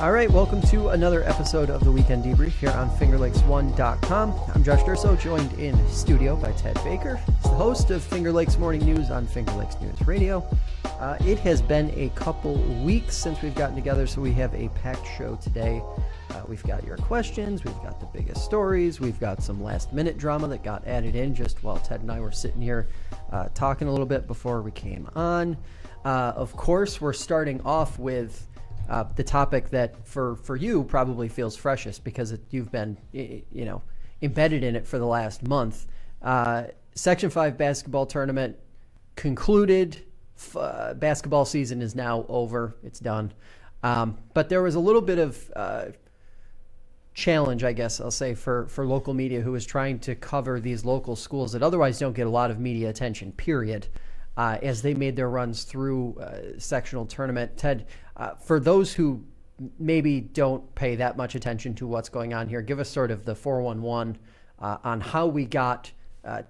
All right, welcome to another episode of the Weekend Debrief here on FingerLakes1.com. I'm Josh Durso, joined in studio by Ted Baker. He's the host of Finger Lakes Morning News on Finger Lakes News Radio. It has been a couple weeks since we've gotten together, so we have a packed show today. We've got your questions, we've got the biggest stories, we've got some last-minute drama that got added in just while Ted and I were sitting here talking a little bit before we came on. Of course, we're starting off with the topic that for you probably feels freshest because you've been embedded in it for the last month. Section 5 basketball tournament concluded. Basketball season is now over. It's done. But there was a little bit of challenge, I guess I'll say, for local media who was trying to cover these local schools that otherwise don't get a lot of media attention, period, as they made their runs through sectional tournament. Ted, for those who maybe don't pay that much attention to what's going on here, give us sort of the 411 on how we got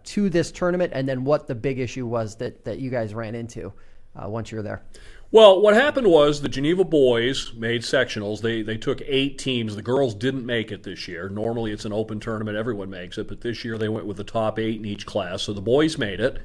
to this tournament and then what the big issue was that you guys ran into once you were there. Well, what happened was the Geneva boys made sectionals. They took 8 teams. The girls didn't make it this year. Normally it's an open tournament. Everyone makes it. But this year they went with the top 8 in each class. So the boys made it.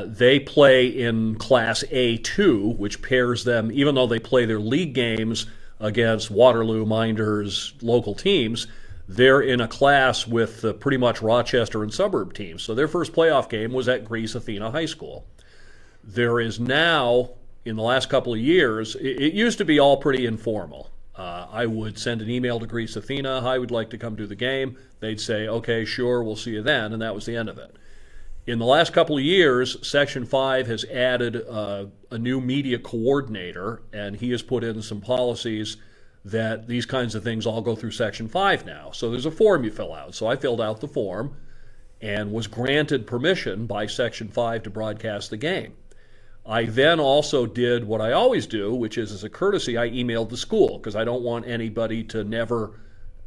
They play in Class A2, which pairs them, even though they play their league games against Waterloo, Minders, local teams, they're in a class with pretty much Rochester and suburb teams. So their first playoff game was at Greece Athena High School. There is now, in the last couple of years, it used to be all pretty informal. I would send an email to Greece Athena, "Hi, would like to come to the game." They'd say, "Okay, sure, we'll see you then," and that was the end of it. In the last couple of years, Section 5 has added a new media coordinator, and he has put in some policies that these kinds of things all go through Section 5 now. So there's a form you fill out. So I filled out the form and was granted permission by Section 5 to broadcast the game. I then also did what I always do, which is, as a courtesy, I emailed the school because I don't want anybody to never...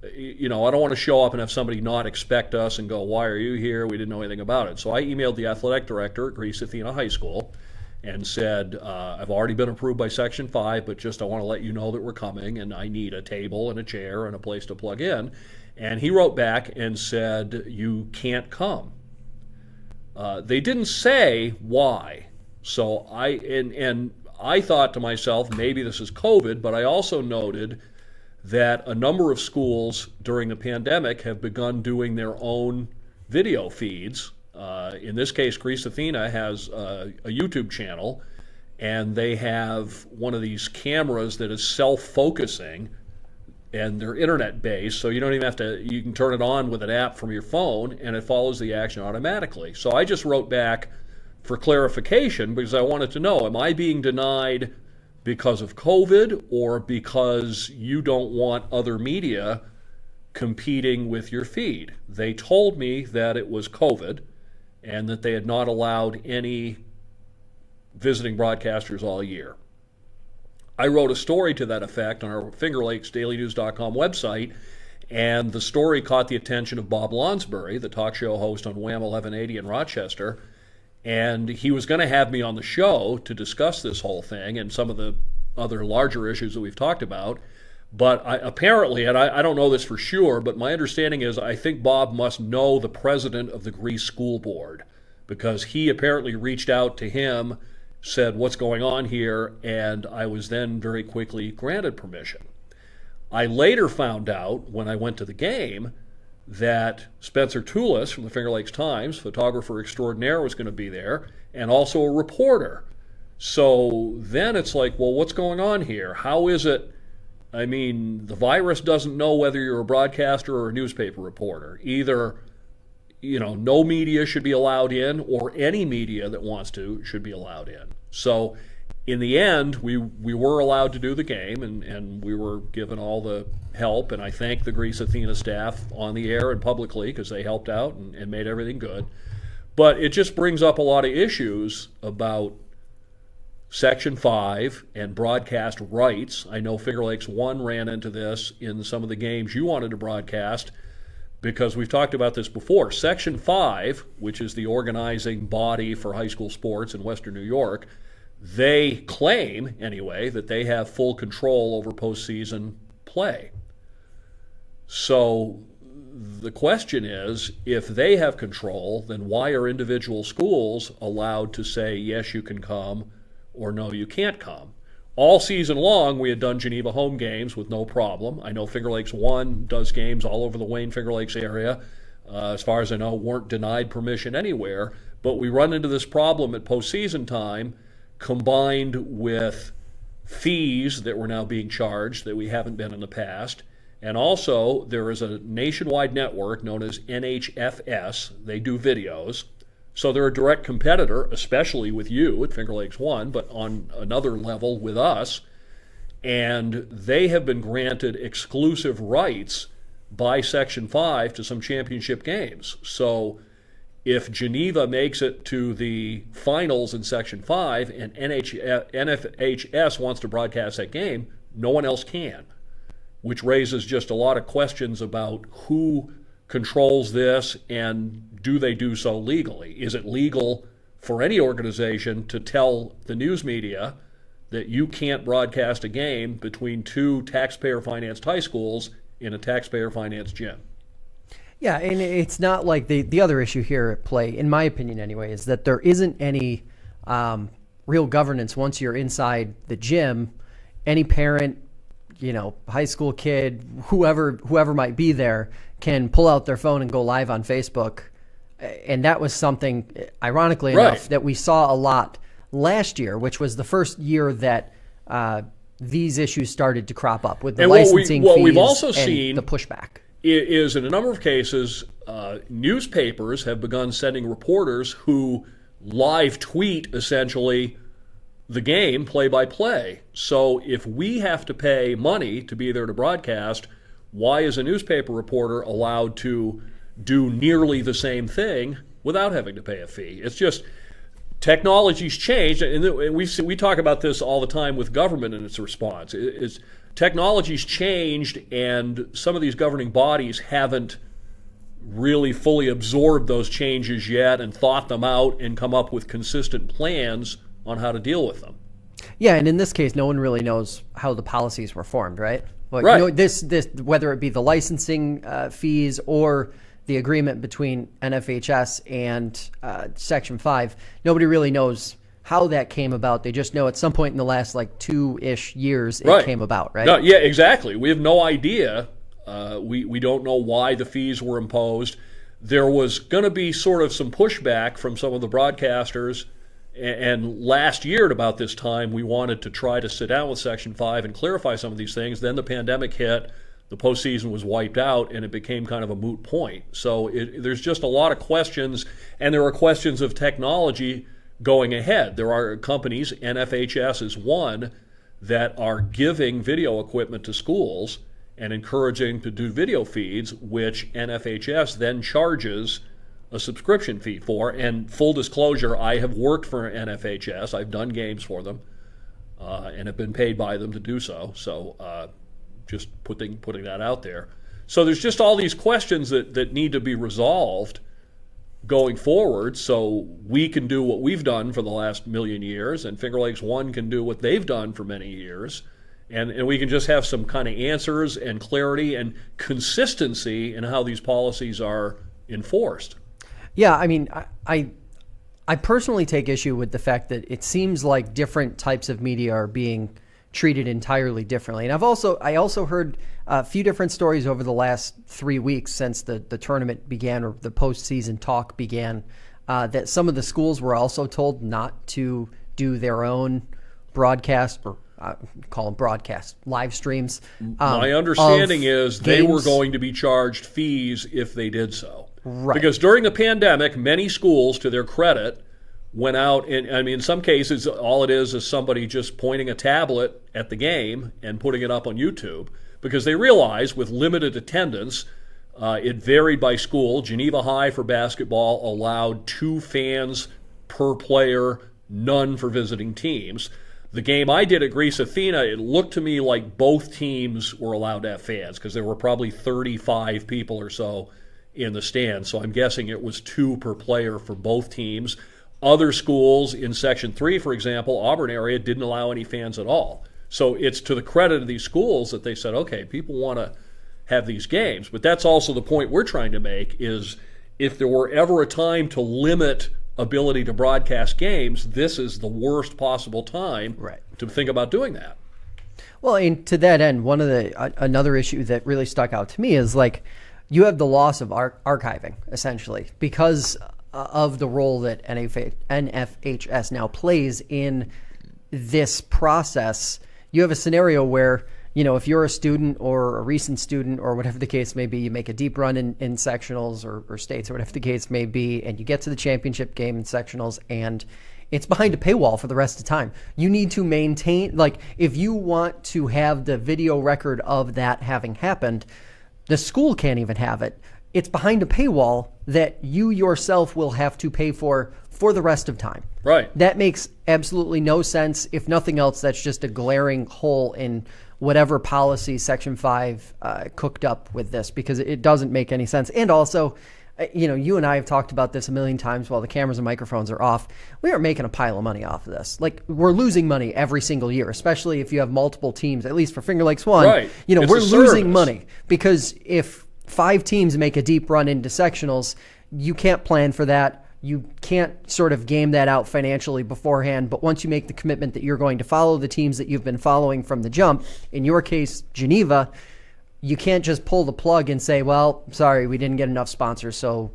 I don't want to show up and have somebody not expect us and go, "Why are you here? We didn't know anything about it." So I emailed the athletic director at Greece Athena High School and said, "I've already been approved by Section 5, but just I want to let you know that we're coming, and I need a table and a chair and a place to plug in." And he wrote back and said, "You can't come." They didn't say why. So I thought to myself, maybe this is COVID, but I also noted that a number of schools during the pandemic have begun doing their own video feeds. In this case, Greece Athena has a YouTube channel, and they have one of these cameras that is self-focusing, and they're internet-based, so you don't even have to, you can turn it on with an app from your phone, and it follows the action automatically. So I just wrote back for clarification because I wanted to know, am I being denied because of COVID or because you don't want other media competing with your feed? They told me that it was COVID and that they had not allowed any visiting broadcasters all year. I wrote a story to that effect on our FingerLakesDailyNews.com website, and the story caught the attention of Bob Lonsbury, the talk show host on Wham 1180 in Rochester. And he was going to have me on the show to discuss this whole thing and some of the other larger issues that we've talked about. But apparently, and I don't know this for sure, but my understanding is I think Bob must know the president of the Greece School Board because he apparently reached out to him, said, "What's going on here?" And I was then very quickly granted permission. I later found out when I went to the game that Spencer Toulis from the Finger Lakes Times, photographer extraordinaire, was going to be there, and also a reporter. So then it's like, well, what's going on here? How is it? I mean, the virus doesn't know whether you're a broadcaster or a newspaper reporter. Either, no media should be allowed in, or any media that wants to should be allowed in. So in the end, we were allowed to do the game, and we were given all the help, and I thank the Greece Athena staff on the air and publicly because they helped out and made everything good. But it just brings up a lot of issues about Section 5 and broadcast rights. I know Finger Lakes 1 ran into this in some of the games you wanted to broadcast because we've talked about this before. Section 5, which is the organizing body for high school sports in Western New York, they claim, anyway, that they have full control over postseason play. So the question is, if they have control, then why are individual schools allowed to say, yes, you can come, or no, you can't come? All season long, we had done Geneva home games with no problem. I know Finger Lakes 1 does games all over the Wayne Finger Lakes area. As far as I know, weren't denied permission anywhere. But we run into this problem at postseason time, combined with fees that were now being charged that we haven't been in the past. And also, there is a nationwide network known as NHFS. They do videos. So they're a direct competitor, especially with you at Finger Lakes 1, but on another level with us. And they have been granted exclusive rights by Section 5 to some championship games. So if Geneva makes it to the finals in Section 5 and NFHS wants to broadcast that game, no one else can, which raises just a lot of questions about who controls this and do they do so legally? Is it legal for any organization to tell the news media that you can't broadcast a game between two taxpayer-financed high schools in a taxpayer-financed gym? Yeah, and it's not like the other issue here at play, in my opinion anyway, is that there isn't any real governance once you're inside the gym. Any parent, high school kid, whoever might be there, can pull out their phone and go live on Facebook. And that was something, ironically enough, that we saw a lot last year, which was the first year that these issues started to crop up with the licensing fees we've also and seen the pushback. Is in a number of cases, newspapers have begun sending reporters who live tweet, essentially, the game play-by-play. So if we have to pay money to be there to broadcast, why is a newspaper reporter allowed to do nearly the same thing without having to pay a fee? It's just technology's changed, and we talk about this all the time with government and its response. Technology's changed, and some of these governing bodies haven't really fully absorbed those changes yet and thought them out and come up with consistent plans on how to deal with them. Yeah, and in this case, no one really knows how the policies were formed, right? Well, right. This whether it be the licensing fees or the agreement between NFHS and Section 5, nobody really knows how that came about. They just know at some point in the last 2-ish years it came about, right? No, yeah, exactly. We have no idea. We don't know why the fees were imposed. There was going to be sort of some pushback from some of the broadcasters. And last year at about this time, we wanted to try to sit down with Section 5 and clarify some of these things. Then the pandemic hit, the postseason was wiped out, and it became kind of a moot point. So there's just a lot of questions, and there are questions of technology going ahead. There are companies, NFHS is one, that are giving video equipment to schools and encouraging to do video feeds, which NFHS then charges a subscription fee for. And full disclosure, I have worked for NFHS. I've done games for them and have been paid by them to do so. So just putting that out there. So there's just all these questions that need to be resolved going forward so we can do what we've done for the last million years and Finger Lakes 1 can do what they've done for many years. And we can just have some kind of answers and clarity and consistency in how these policies are enforced. Yeah, I mean, I personally take issue with the fact that it seems like different types of media are being treated entirely differently. And I also heard a few different stories over the last 3 weeks since the tournament began or the postseason talk began, that some of the schools were also told not to do their own broadcast or call them broadcast live streams. My understanding is they games. were going to be charged fees if they did so. Right. Because during the pandemic, many schools, to their credit, went out and, in some cases, all it is somebody just pointing a tablet at the game and putting it up on YouTube because they realized with limited attendance, it varied by school. Geneva High for basketball allowed 2 fans per player, none for visiting teams. The game I did at Greece Athena, it looked to me like both teams were allowed to have fans because there were probably 35 people or so in the stands. So I'm guessing it was 2 per player for both teams. Other schools in Section 3, for example, Auburn area, didn't allow any fans at all. So it's to the credit of these schools that they said, okay, people want to have these games. But that's also the point we're trying to make is if there were ever a time to limit ability to broadcast games, this is the worst possible time to think about doing that. Well, and to that end, another issue that really stuck out to me is like you have the loss of archiving, essentially, because of the role that NFHS now plays in this process. You have a scenario where, if you're a student or a recent student or whatever the case may be, you make a deep run in sectionals or states or whatever the case may be, and you get to the championship game in sectionals and it's behind a paywall for the rest of the time. You need to maintain, if you want to have the video record of that having happened, the school can't even have it. It's behind a paywall that you yourself will have to pay for the rest of time. Right. That makes absolutely no sense. If nothing else, that's just a glaring hole in whatever policy Section 5 cooked up with this, because it doesn't make any sense. And also, you and I have talked about this a million times while the cameras and microphones are off. We are making a pile of money off of this. We're losing money every single year, especially if you have multiple teams, at least for Finger Lakes 1. Right. We're losing money because if 5 teams make a deep run into sectionals, you can't plan for that. You can't sort of game that out financially beforehand, but once you make the commitment that you're going to follow the teams that you've been following from the jump, in your case, Geneva, you can't just pull the plug and say, well, sorry, we didn't get enough sponsors, so,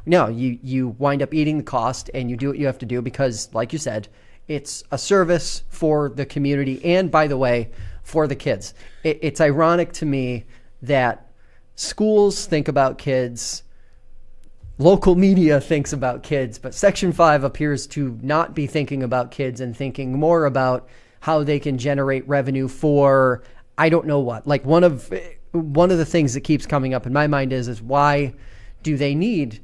No, you wind up eating the cost, and you do what you have to do because, like you said, it's a service for the community and, by the way, for the kids. It's ironic to me that schools think about kids, local media thinks about kids, but Section 5 appears to not be thinking about kids and thinking more about how they can generate revenue for I don't know what. One of the things that keeps coming up in my mind is why do they need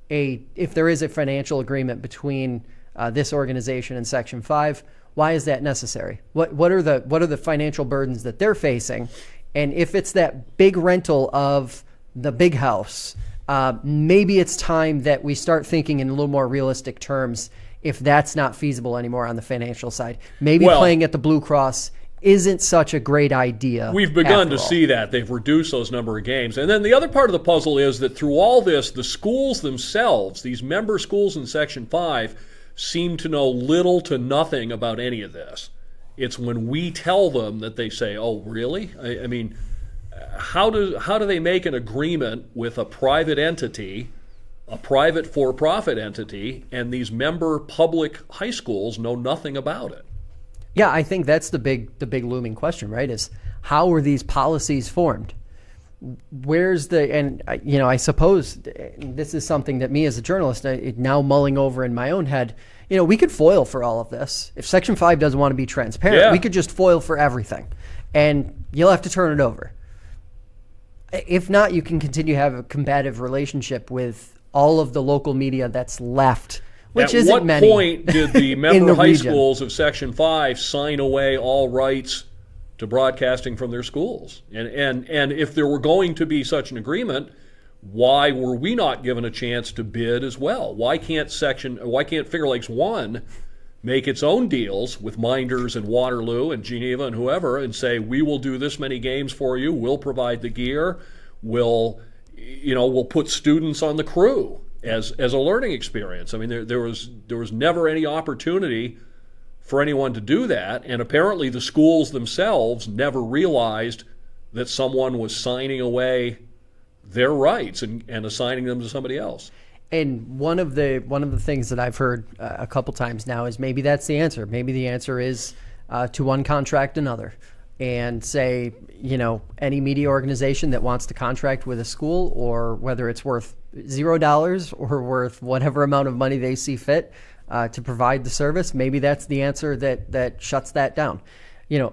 if there is a financial agreement between this organization and Section 5, why is that necessary? What are the financial burdens that they're facing? And if it's that big rental of the big house, maybe it's time that we start thinking in a little more realistic terms if that's not feasible anymore on the financial side. Maybe playing at the Blue Cross isn't such a great idea. We've begun to see that. They've reduced those number of games. And then the other part of the puzzle is that through all this, the schools themselves, these member schools in Section 5, seem to know little to nothing about any of this. It's when we tell them that they say, oh, really? I mean, how do they make an agreement with a private entity, a private for-profit entity, and these member public high schools know nothing about it? Yeah, I think that's the big looming question, right? Is how are these policies formed? I suppose this is something that me as a journalist, now mulling over in my own head, we could foil for all of this. If Section 5 doesn't want to be transparent, we could just foil for everything, and you'll have to turn it over. If not, you can continue to have a combative relationship with all of the local media that's left, which isn't many. At what point did the member high schools of Section 5 sign away all rights to broadcasting from their schools? And if there were going to be such an agreement, why were we not given a chance to bid as well? Why can't Finger Lakes 1 make its own deals with Minders and Waterloo and Geneva and whoever and say, we will do this many games for you, we'll provide the gear, we'll put students on the crew as a learning experience. I mean, there was never any opportunity for anyone to do that, and apparently the schools themselves never realized that someone was signing away their rights and assigning them to somebody else. And one of the things that I've heard a couple times now is maybe that's the answer. Maybe the answer is to one contract another, and say, any media organization that wants to contract with a school, or whether it's worth $0 or worth whatever amount of money they see fit to provide the service, maybe that's the answer that shuts that down.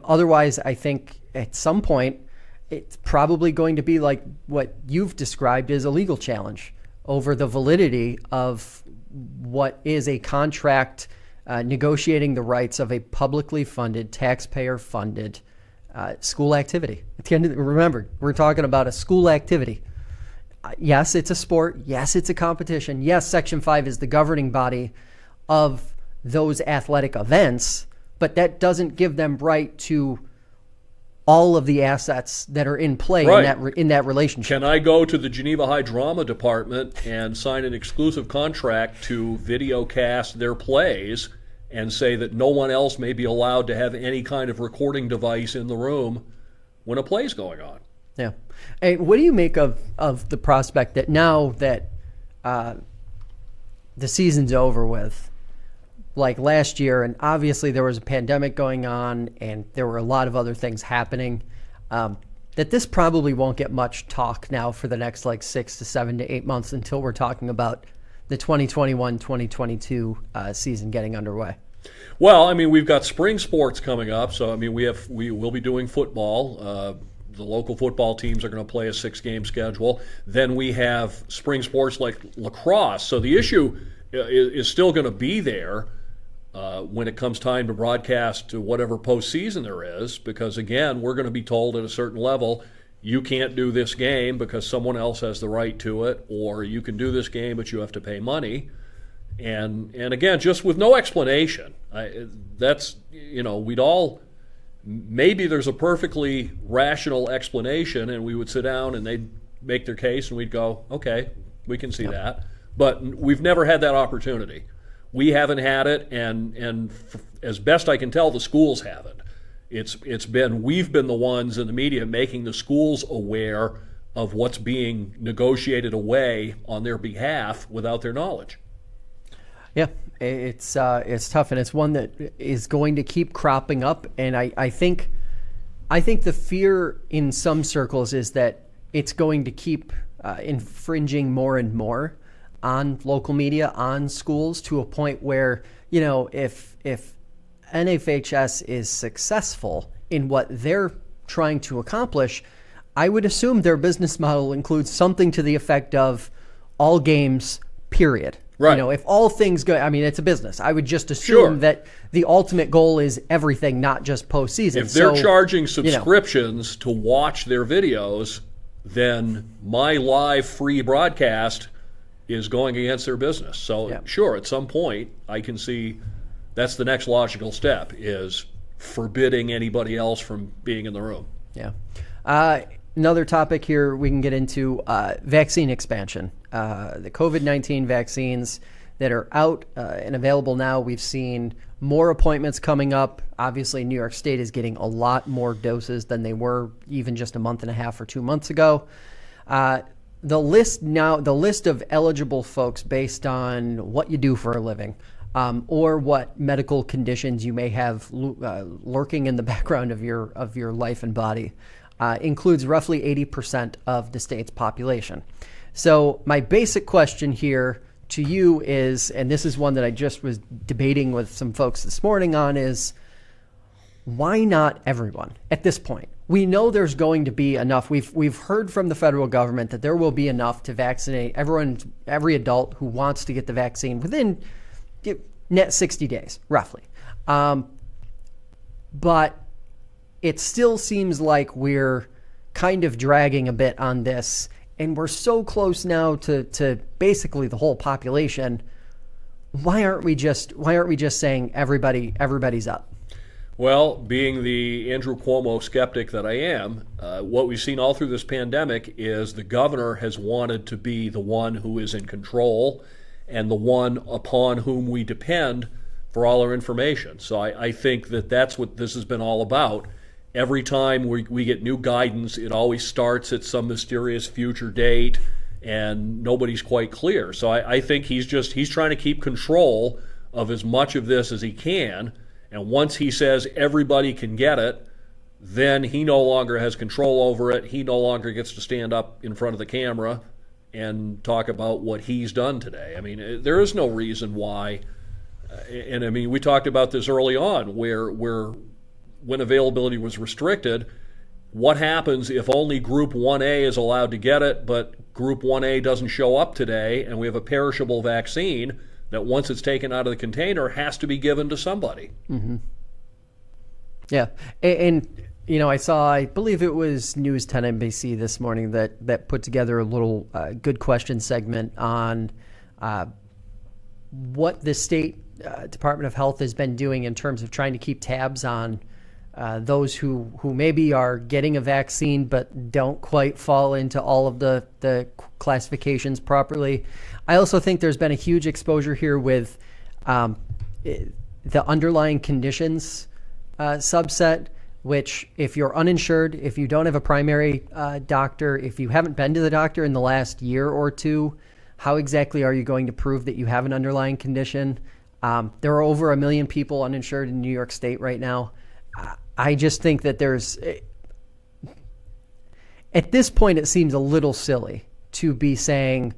Otherwise, I think at some point it's probably going to be like what you've described as a legal challenge over the validity of what is a contract negotiating the rights of a publicly funded, taxpayer-funded school activity. Remember, we're talking about a school activity. Yes, it's a sport. Yes, it's a competition. Yes, Section 5 is the governing body of those athletic events, but that doesn't give them right to all of the assets that are in play in that relationship. Can I go to the Geneva High Drama Department and sign an exclusive contract to videocast their plays and say that no one else may be allowed to have any kind of recording device in the room when a play's going on? Yeah. Hey, what do you make of the prospect that now that the season's over with, like last year, and obviously there was a pandemic going on and there were a lot of other things happening, that this probably won't get much talk now for the next 6 to 7 to 8 months until we're talking about the 2021-2022 season getting underway? Well, I mean, we've got spring sports coming up, so I mean, we will be doing football. The local football teams are going to play a 6-game schedule. Then we have spring sports like lacrosse. So the issue is still going to be there when it comes time to broadcast to whatever postseason there is, because, again, we're going to be told at a certain level, you can't do this game because someone else has the right to it, or you can do this game but you have to pay money. And again, just with no explanation. We'd all... Maybe there's a perfectly rational explanation, and we would sit down and they'd make their case, and we'd go, okay, we can see that. But we've never had that opportunity. We haven't had it, and as best I can tell, the schools haven't. We've been the ones in the media making the schools aware of what's being negotiated away on their behalf without their knowledge. Yeah. It's tough, and it's one that is going to keep cropping up. And I think the fear in some circles is that it's going to keep infringing more and more on local media, on schools, to a point where, if NFHS is successful in what they're trying to accomplish, I would assume their business model includes something to the effect of all games, period. Right. If all things go, I mean, it's a business. I would just assume that the ultimate goal is everything, not just postseason. If they're charging subscriptions to watch their videos, then my live free broadcast is going against their business. So sure, at some point, I can see that's the next logical step, is forbidding anybody else from being in the room. Yeah. Another topic here we can get into, vaccine expansion. The COVID-19 vaccines that are out and available now. We've seen more appointments coming up. Obviously, New York State is getting a lot more doses than they were even just a month and a half or 2 months ago. The list of eligible folks based on what you do for a living, or what medical conditions you may have lurking in the background of your life and body, includes roughly 80% of the state's population. So my basic question here to you is, and this is one that I just was debating with some folks this morning on, is why not everyone at this point? We know there's going to be enough. We've heard from the federal government that there will be enough to vaccinate every adult who wants to get the vaccine within net 60 days, roughly. But it still seems like we're kind of dragging a bit on this, and we're so close now to basically the whole population. Why aren't we just saying everybody's up? Well, being the Andrew Cuomo skeptic that I am, what we've seen all through this pandemic is the governor has wanted to be the one who is in control and the one upon whom we depend for all our information. So I think that's what this has been all about. Every time we get new guidance, it always starts at some mysterious future date, and nobody's quite clear. So I think he's trying to keep control of as much of this as he can. And once he says everybody can get it, then he no longer has control over it. He no longer gets to stand up in front of the camera and talk about what he's done today. I mean, there is no reason why. And I mean, we talked about this early on, where when availability was restricted, what happens if only Group 1A is allowed to get it, but Group 1A doesn't show up today, and we have a perishable vaccine that once it's taken out of the container has to be given to somebody. Mm-hmm. Yeah. And I believe it was News 10 NBC this morning that put together a little good question segment on what the state Department of Health has been doing in terms of trying to keep tabs on those who maybe are getting a vaccine but don't quite fall into all of the classifications properly. I also think there's been a huge exposure here with the underlying conditions subset, which if you're uninsured, if you don't have a primary doctor, if you haven't been to the doctor in the last year or two, how exactly are you going to prove that you have an underlying condition? There are over 1 million people uninsured in New York State right now. I just think that at this point, it seems a little silly to be saying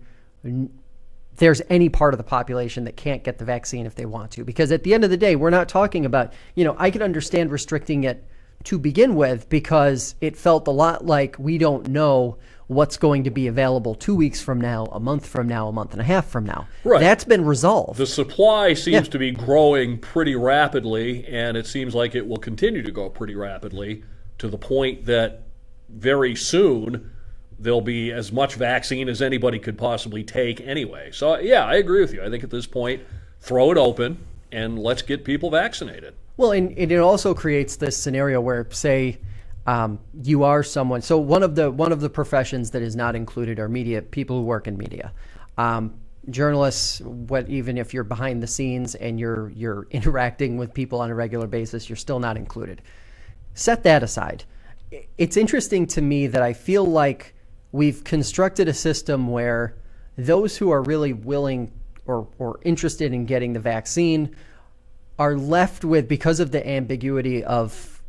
there's any part of the population that can't get the vaccine if they want to. Because at the end of the day, we're not talking about, I could understand restricting it to begin with because it felt a lot like we don't know what's going to be available 2 weeks from now, a month from now, a month and a half from now. Right. That's been resolved. The supply seems to be growing pretty rapidly, and it seems like it will continue to go pretty rapidly to the point that very soon there'll be as much vaccine as anybody could possibly take anyway. So, yeah, I agree with you. I think at this point, throw it open and let's get people vaccinated. Well, and it also creates this scenario where, say, you are someone. So one of the professions that is not included are media, people who work in media, journalists. Even if you're behind the scenes and you're interacting with people on a regular basis, you're still not included. Set that aside. It's interesting to me that I feel like we've constructed a system where those who are really willing or interested in getting the vaccine are left with, because of the ambiguity of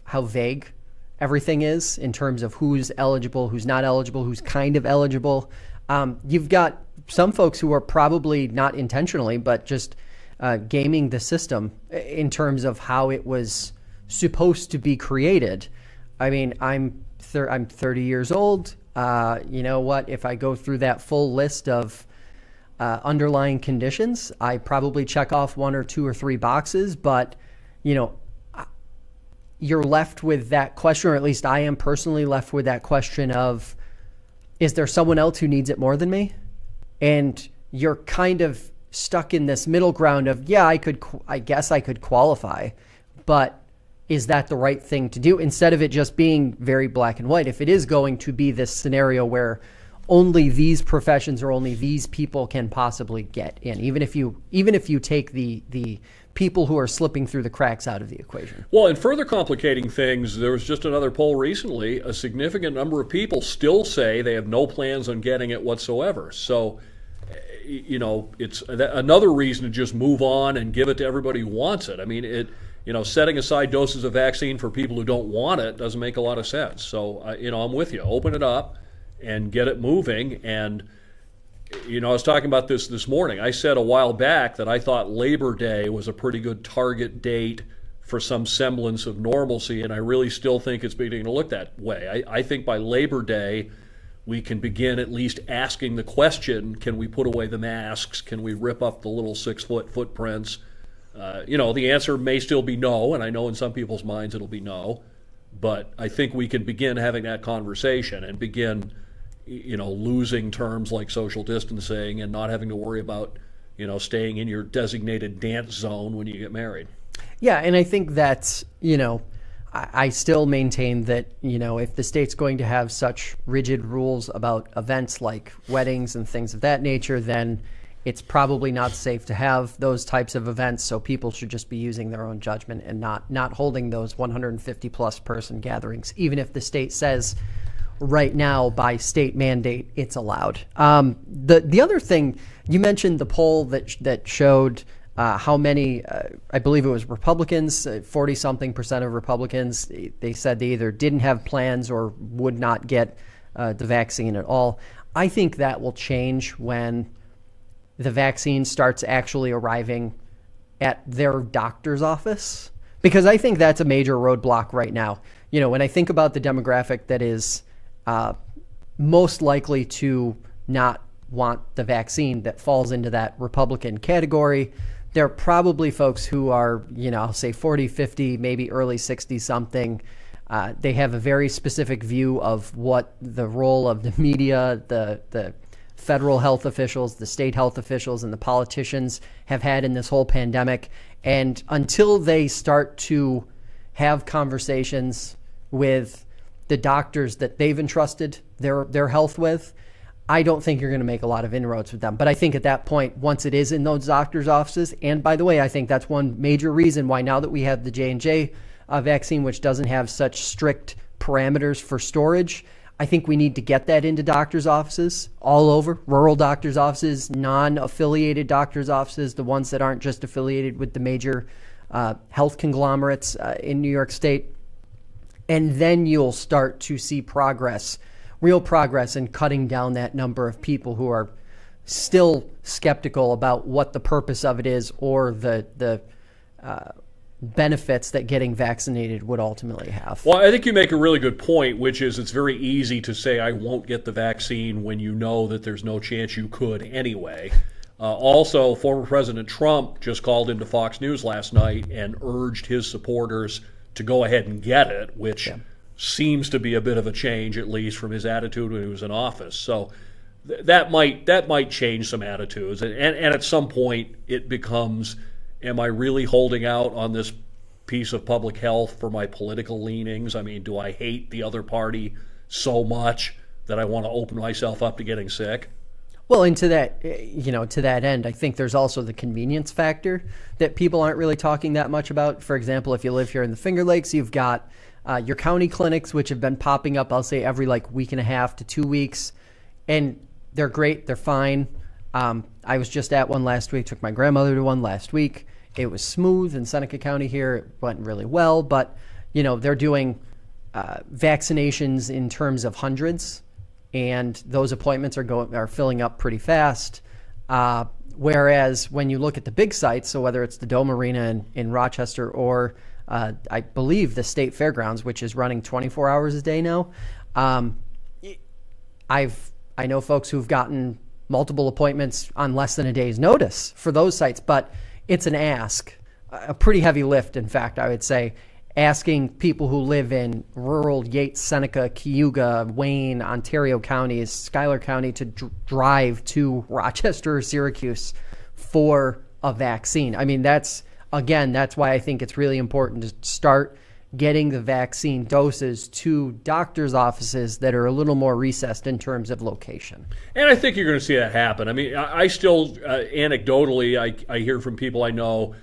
how vague everything is in terms of who's eligible, who's not eligible, who's kind of eligible. You've got some folks who are probably not intentionally, but just gaming the system in terms of how it was supposed to be created. I mean, I'm 30 years old. You know what? If I go through that full list of underlying conditions, I probably check off 1 or 2 or 3 boxes, but you're left with that question, or at least I am personally left with that question of, is there someone else who needs it more than me? And you're kind of stuck in this middle ground of, yeah, I guess I could qualify, but is that the right thing to do? Instead of it just being very black and white, if it is going to be this scenario where only these professions or only these people can possibly get in, even if you take the people who are slipping through the cracks out of the equation. Well, and further complicating things, there was just another poll recently. A significant number of people still say they have no plans on getting it whatsoever. So, it's another reason to just move on and give it to everybody who wants it. I mean, setting aside doses of vaccine for people who don't want it doesn't make a lot of sense. So, I'm with you. Open it up and get it moving. And I was talking about this morning. I said a while back that I thought Labor Day was a pretty good target date for some semblance of normalcy, and I really still think it's beginning to look that way. I think by Labor Day, we can begin at least asking the question, can we put away the masks? Can we rip up the little 6-foot footprints? The answer may still be no, and I know in some people's minds it'll be no, but I think we can begin having that conversation and begin losing terms like social distancing and not having to worry about, staying in your designated dance zone when you get married. Yeah, and I think that's, I still maintain that, if the state's going to have such rigid rules about events like weddings and things of that nature, then it's probably not safe to have those types of events. So people should just be using their own judgment and not holding those 150 plus person gatherings, even if the state says right now by state mandate it's allowed. The other thing, you mentioned the poll that showed how many, I believe it was Republicans, 40-something% of Republicans, they said they either didn't have plans or would not get the vaccine at all. I think that will change when the vaccine starts actually arriving at their doctor's office, because I think that's a major roadblock right now. When I think about the demographic that is most likely to not want the vaccine that falls into that Republican category, there are probably folks who are, I'll say 40, 50, maybe early 60 something. They have a very specific view of what the role of the media, the federal health officials, the state health officials, and the politicians have had in this whole pandemic. And until they start to have conversations with the doctors that they've entrusted their health with, I don't think you're going to make a lot of inroads with them. But I think at that point, once it is in those doctors' offices, and by the way, I think that's one major reason why now that we have the J&J vaccine, which doesn't have such strict parameters for storage, I think we need to get that into doctors' offices all over, rural doctors' offices, non-affiliated doctors' offices, the ones that aren't just affiliated with the major health conglomerates in New York State. And then you'll start to see progress, real progress in cutting down that number of people who are still skeptical about what the purpose of it is or the benefits that getting vaccinated would ultimately have. Well, I think you make a really good point, which is it's very easy to say I won't get the vaccine when you know that there's no chance you could anyway. Also, former President Trump just called into Fox News last night and urged his supporters to go ahead and get it, which seems to be a bit of a change, at least from his attitude when he was in office. So that might change some attitudes. And at some point, it becomes, am I really holding out on this piece of public health for my political leanings? I mean, do I hate the other party so much that I want to open myself up to getting sick? Well, and to that end, I think there's also the convenience factor that people aren't really talking that much about. For example, if you live here in the Finger Lakes, you've got your county clinics, which have been popping up, I'll say, every week and a half to 2 weeks. And they're great. They're fine. I was just at one last week, took my grandmother to one last week. It was smooth in Seneca County here. It went really well. But, they're doing vaccinations in terms of hundreds. And those appointments are filling up pretty fast. Whereas when you look at the big sites, so whether it's the Dome Arena in Rochester or I believe the State Fairgrounds, which is running 24 hours a day now, I know folks who've gotten multiple appointments on less than a day's notice for those sites, but it's an ask, a pretty heavy lift, in fact, I would say, asking people who live in rural Yates, Seneca, Cayuga, Wayne, Ontario counties, Schuyler County to drive to Rochester or Syracuse for a vaccine. I mean, that's why I think it's really important to start getting the vaccine doses to doctors' offices that are a little more recessed in terms of location. And I think you're going to see that happen. I mean, I still, anecdotally, I hear from people I know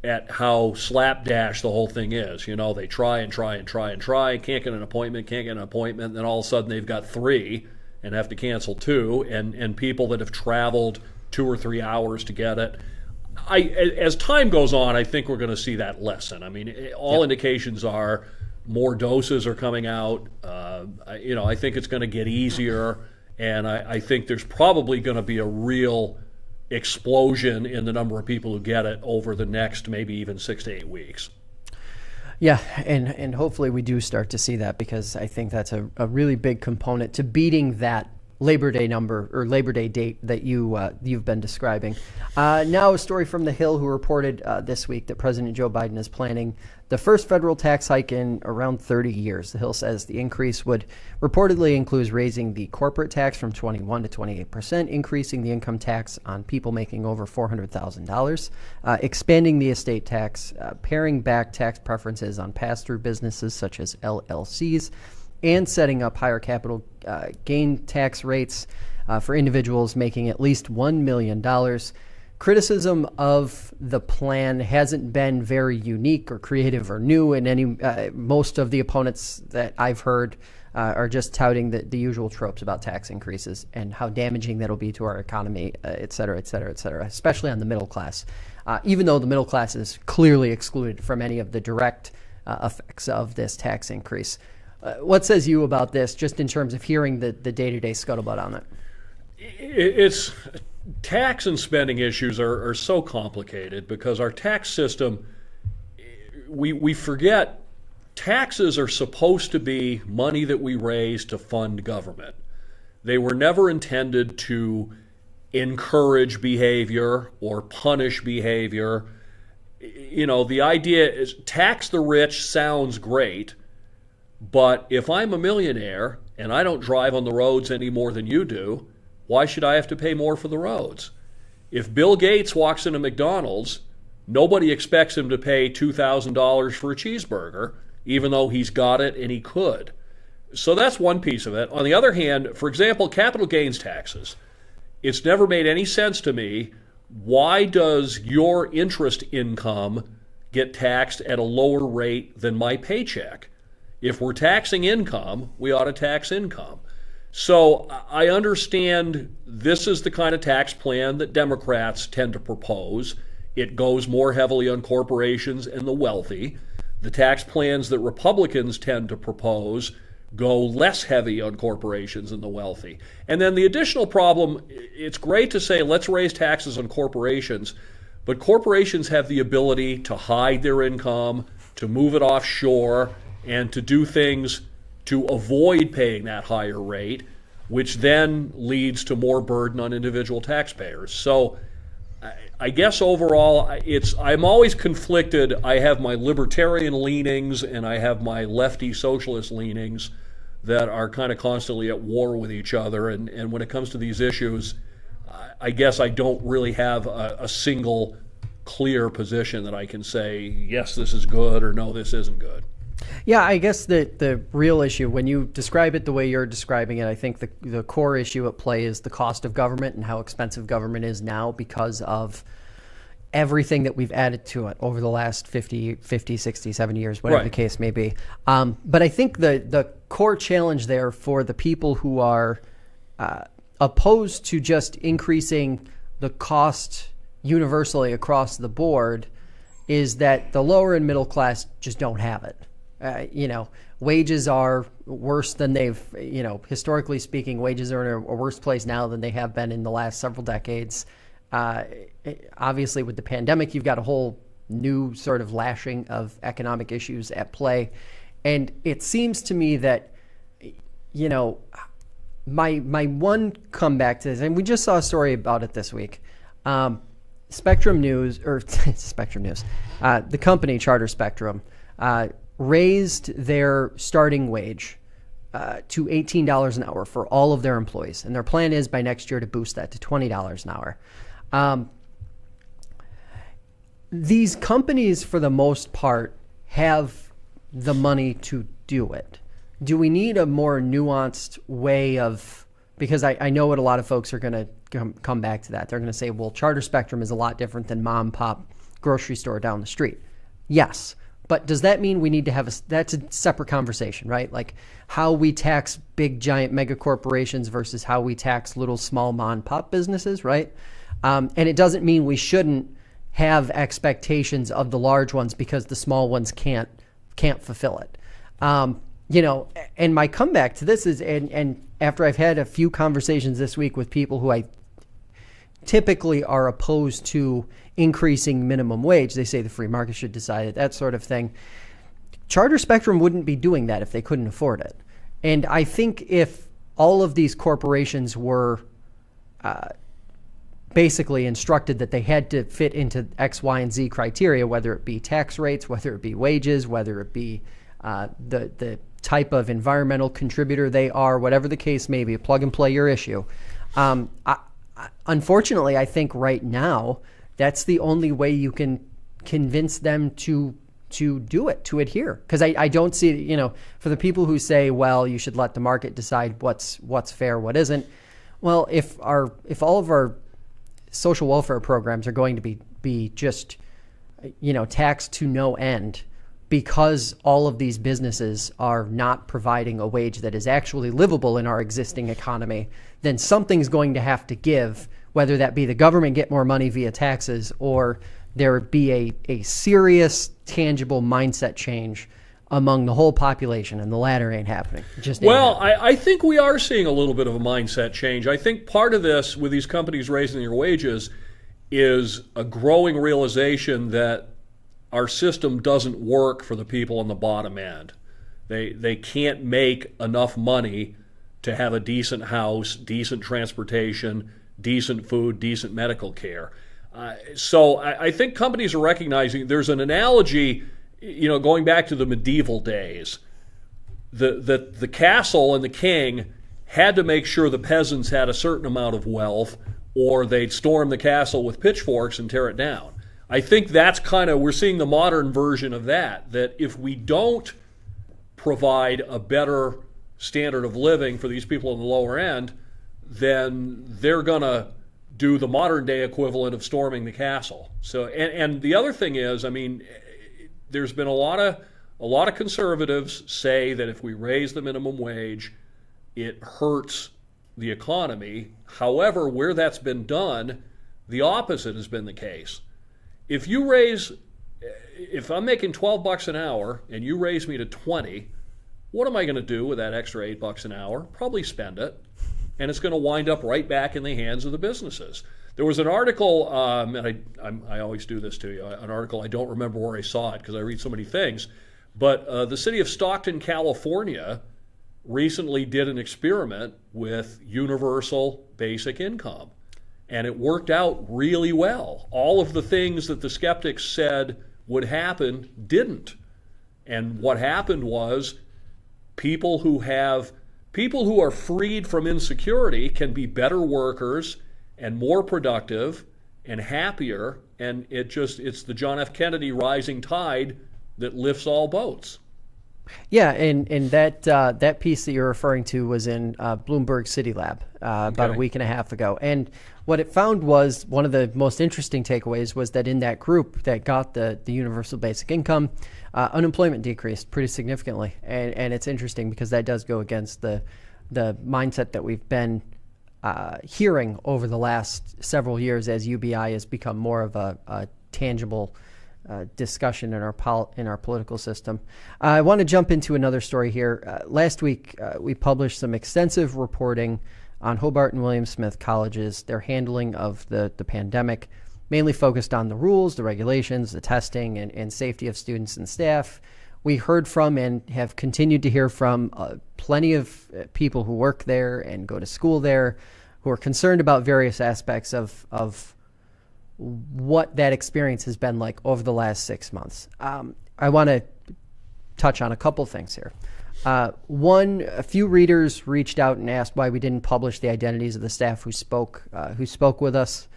at how slapdash the whole thing is. They try and try and try and try, can't get an appointment, and then all of a sudden they've got 3 and have to cancel 2, and people that have traveled 2 or 3 hours to get it. As time goes on, I think we're going to see that lessen. I mean, all indications are more doses are coming out. I think it's going to get easier, and I think there's probably going to be a real explosion in the number of people who get it over the next maybe even 6 to 8 weeks. Yeah, and hopefully we do start to see that, because I think that's a really big component to beating that Labor Day number or Labor Day date that you've been describing. Now a story from The Hill, who reported this week that President Joe Biden is planning the first federal tax hike in around 30 years. The Hill says the increase would reportedly include raising the corporate tax from 21 to 28%, increasing the income tax on people making over $400,000, expanding the estate tax, paring back tax preferences on pass-through businesses such as LLCs, and setting up higher capital gain tax rates for individuals making at least $1 million. Criticism of the plan hasn't been very unique or creative or new, and most of the opponents that I've heard are just touting the usual tropes about tax increases and how damaging that'll be to our economy, et cetera, et cetera, et cetera, especially on the middle class, even though the middle class is clearly excluded from any of the direct effects of this tax increase. What says you about this, just in terms of hearing the day-to-day scuttlebutt on it? It's tax and spending issues are so complicated because our tax system, we forget taxes are supposed to be money that we raise to fund government. They were never intended to encourage behavior or punish behavior. The idea is tax the rich sounds great, but if I'm a millionaire and I don't drive on the roads any more than you do, why should I have to pay more for the roads? If Bill Gates walks into McDonald's nobody expects him to pay $2,000 for a cheeseburger, even though he's got it and he could. So that's one piece of it. On the other hand, for example, capital gains taxes. It's never made any sense to me, why does your interest income get taxed at a lower rate than my paycheck? If we're taxing income, we ought to tax income. So I understand this is the kind of tax plan that Democrats tend to propose. It goes more heavily on corporations and the wealthy. The tax plans that Republicans tend to propose go less heavy on corporations and the wealthy. And then the additional problem, it's great to say let's raise taxes on corporations, but corporations have the ability to hide their income, to move it offshore, and to do things to avoid paying that higher rate, which then leads to more burden on individual taxpayers. So I guess overall, I'm always conflicted. I have my libertarian leanings and I have my lefty socialist leanings that are kind of constantly at war with each other. And when it comes to these issues, I guess I don't really have a single clear position that I can say, yes, this is good, or no, this isn't good. Yeah, I guess the real issue, when you describe it the way you're describing it, I think the core issue at play is the cost of government and how expensive government is now because of everything that we've added to it over the last 50, 60, 70 years, whatever Right. the case may be. But I think the core challenge there for the people who are opposed to just increasing the cost universally across the board is that the lower and middle class just don't have it. Wages are worse than they've, historically speaking, wages are in a worse place now than they have been in the last several decades. Obviously, with the pandemic, you've got a whole new sort of lashing of economic issues at play. And it seems to me that, my one comeback to this, and we just saw a story about it this week. Spectrum News, the company Charter Spectrum, raised their starting wage to $18 an hour for all of their employees. And their plan is by next year to boost that to $20 an hour. These companies, for the most part, have the money to do it. Do we need a more nuanced way of, because I know what a lot of folks are going to come back to that. They're going to say, well, Charter Spectrum is a lot different than mom and pop grocery store down the street. Yes. But does that mean we need to have that's a separate conversation, right? Like how we tax big, giant mega corporations versus how we tax little, small mom and pop businesses, right? And it doesn't mean we shouldn't have expectations of the large ones because the small ones can't fulfill it. And my comeback to this is, and after I've had a few conversations this week with people who I typically are opposed to increasing minimum wage, they say the free market should decide it, that sort of thing. Charter Spectrum wouldn't be doing that if they couldn't afford it. And I think if all of these corporations were basically instructed that they had to fit into X, Y, and Z criteria, whether it be tax rates, whether it be wages, whether it be the type of environmental contributor they are, whatever the case may be, plug and play your issue. Unfortunately, I think right now, that's the only way you can convince them to do it, to adhere. Because I don't see, for the people who say, well, you should let the market decide what's fair, what isn't. Well, if all of our social welfare programs are going to be just, taxed to no end because all of these businesses are not providing a wage that is actually livable in our existing economy, then something's going to have to give, whether that be the government get more money via taxes or there be a serious, tangible mindset change among the whole population, and the latter ain't happening. I think we are seeing a little bit of a mindset change. I think part of this, with these companies raising their wages, is a growing realization that our system doesn't work for the people on the bottom end. They can't make enough money to have a decent house, decent transportation, decent food, decent medical care. So I think companies are recognizing there's an analogy, going back to the medieval days. The castle and the king had to make sure the peasants had a certain amount of wealth, or they'd storm the castle with pitchforks and tear it down. I think that's we're seeing the modern version of that if we don't provide a better standard of living for these people on the lower end, then they're going to do the modern day equivalent of storming the castle. So, and the other thing is, I mean, there's been a lot of conservatives say that if we raise the minimum wage, it hurts the economy. However, where that's been done, the opposite has been the case. If I'm making $12 an hour and you raise me to 20, what am I going to do with that extra $8 an hour? Probably spend it. And it's going to wind up right back in the hands of the businesses. There was an article, and I always do this to you, an article, I don't remember where I saw it because I read so many things, but the city of Stockton, California recently did an experiment with universal basic income. And it worked out really well. All of the things that the skeptics said would happen didn't. And what happened was people who are freed from insecurity can be better workers and more productive and happier, and it's the John F. Kennedy rising tide that lifts all boats. Yeah, and that piece that you're referring to was in Bloomberg City Lab about a week and a half ago. And what it found was one of the most interesting takeaways was that in that group that got the universal basic income, unemployment decreased pretty significantly. And it's interesting because that does go against the mindset that we've been hearing over the last several years as UBI has become more of a tangible discussion in our political system. I want to jump into another story here. Last week, we published some extensive reporting on Hobart and William Smith colleges, their handling of the pandemic, mainly focused on the rules, the regulations, the testing, and safety of students and staff. We heard from and have continued to hear from plenty of people who work there and go to school there who are concerned about various aspects of what that experience has been like over the last 6 months. I want to touch on a couple things here. One, a few readers reached out and asked why we didn't publish the identities of the staff who spoke with us.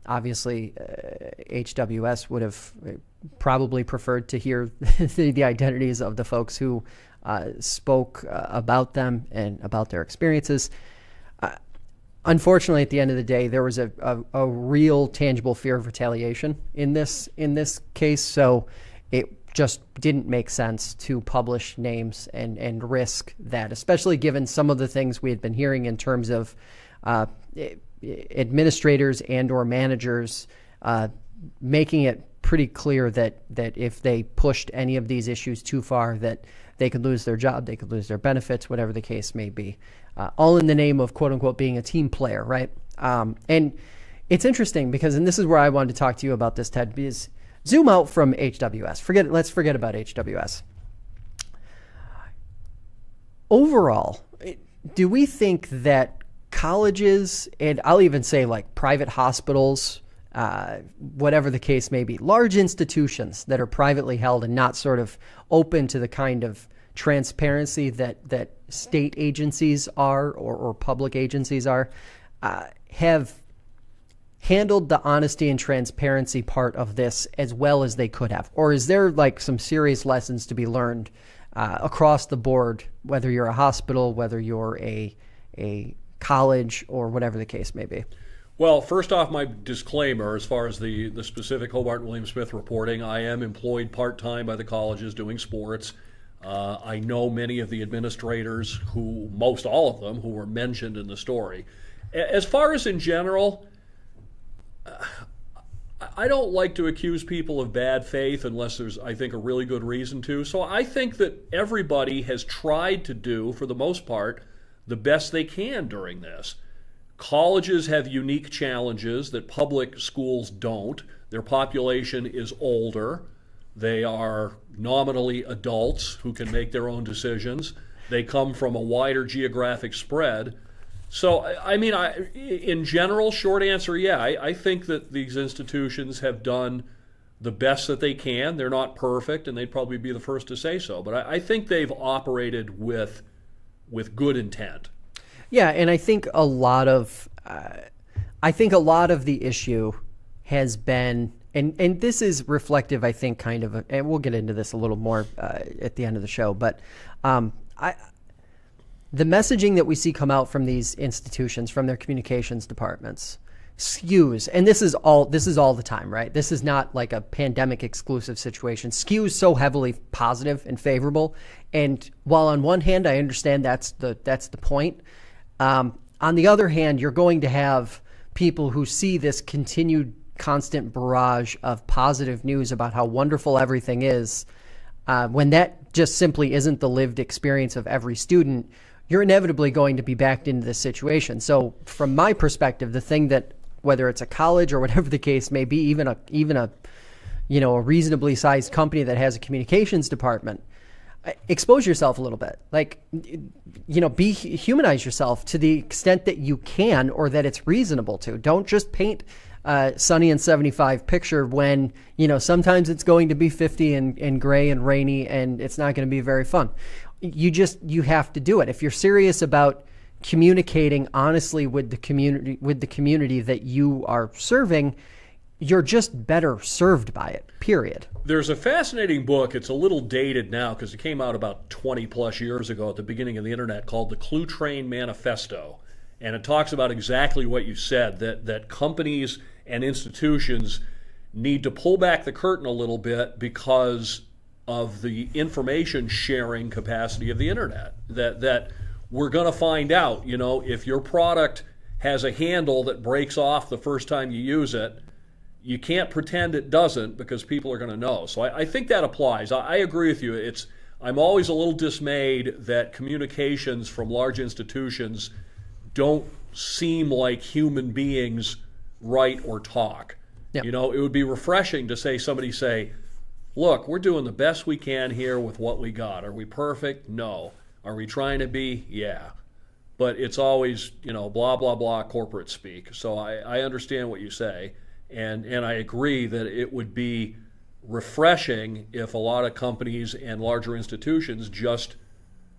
Obviously, HWS would have probably preferred to hear the identities of the folks who spoke about them and about their experiences. Unfortunately, at the end of the day, there was a real tangible fear of retaliation in this case, so it just didn't make sense to publish names and risk that, especially given some of the things we had been hearing in terms of administrators and or managers making it pretty clear that if they pushed any of these issues too far, that they could lose their job, they could lose their benefits, whatever the case may be. All in the name of quote unquote being a team player, right? And it's interesting because, and this is where I wanted to talk to you about this, Ted, because zoom out from HWS. Let's forget about HWS. Overall, do we think that colleges, and I'll even say like private hospitals, whatever the case may be, large institutions that are privately held and not sort of open to the kind of transparency that state agencies are or public agencies are, have handled the honesty and transparency part of this as well as they could have? Or is there like some serious lessons to be learned across the board, whether you're a hospital, whether you're a college, or whatever the case may be? Well, first off, my disclaimer as far as the specific Hobart and William Smith reporting, I am employed part-time by the colleges doing sports. I know many of the administrators most all of them, who were mentioned in the story. As far as in general, I don't like to accuse people of bad faith unless there's, I think, a really good reason to. So I think that everybody has tried to do, for the most part, the best they can during this. Colleges have unique challenges that public schools don't. Their population is older. They are nominally adults who can make their own decisions. They come from a wider geographic spread. So, I mean, in general, short answer, yeah, I think that these institutions have done the best that they can. They're not perfect, and they'd probably be the first to say so. But I think they've operated with good intent. Yeah, and I think a lot of the issue has been And this is reflective, I think, kind of, and we'll get into this a little more at the end of the show, but the messaging that we see come out from these institutions, from their communications departments, skews, and this is all the time, right? This is not like a pandemic exclusive situation. Skews so heavily positive and favorable. And while on one hand, I understand that's the point, on the other hand, you're going to have people who see this continued constant barrage of positive news about how wonderful everything is, when that just simply isn't the lived experience of every student. You're inevitably going to be backed into this situation. So from my perspective, the thing that, whether it's a college or whatever the case may be, even a a reasonably sized company that has a communications department, expose yourself a little bit. Like, humanize yourself to the extent that you can, or that it's reasonable to. Don't just paint sunny and 75 picture when, sometimes it's going to be 50 and gray and rainy and it's not going to be very fun. You have to do it. If you're serious about communicating honestly with the community that you are serving, you're just better served by it, period. There's a fascinating book. It's a little dated now because it came out about 20 plus years ago at the beginning of the internet, called The Clue Train Manifesto. And it talks about exactly what you said, that companies and institutions need to pull back the curtain a little bit because of the information sharing capacity of the internet. That we're going to find out, if your product has a handle that breaks off the first time you use it, you can't pretend it doesn't, because people are going to know. So I think that applies. I agree with you. I'm always a little dismayed that communications from large institutions don't seem like human beings write or talk. Yep. It would be refreshing to somebody say, look, we're doing the best we can here with what we got. Are we perfect? No. Are we trying to be? Yeah. But it's always, blah, blah, blah, corporate speak. So I understand what you say. And I agree that it would be refreshing if a lot of companies and larger institutions just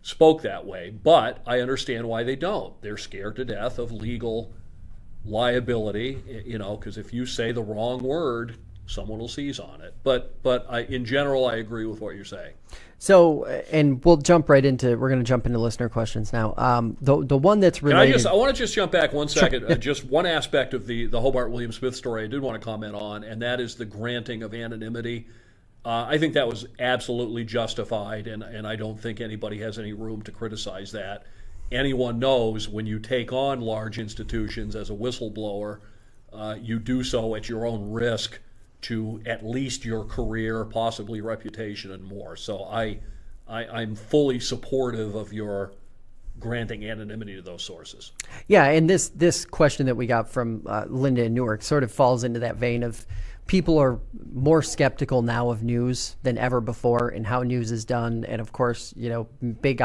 spoke that way. But I understand why they don't. They're scared to death of legal liability, because if you say the wrong word, someone will seize on it. But in general, I agree with what you're saying. So, and we're going to jump into listener questions now. The one that's related. I want to just jump back 1 second. Sure. Just one aspect of the Hobart William Smith story I did want to comment on, and that is the granting of anonymity. I think that was absolutely justified, and I don't think anybody has any room to criticize that. Anyone knows when you take on large institutions as a whistleblower, you do so at your own risk to at least your career, possibly reputation, and more. So I'm fully supportive of your granting anonymity to those sources. Yeah, and this question that we got from Linda in Newark sort of falls into that vein of people are more skeptical now of news than ever before and how news is done. And of course, big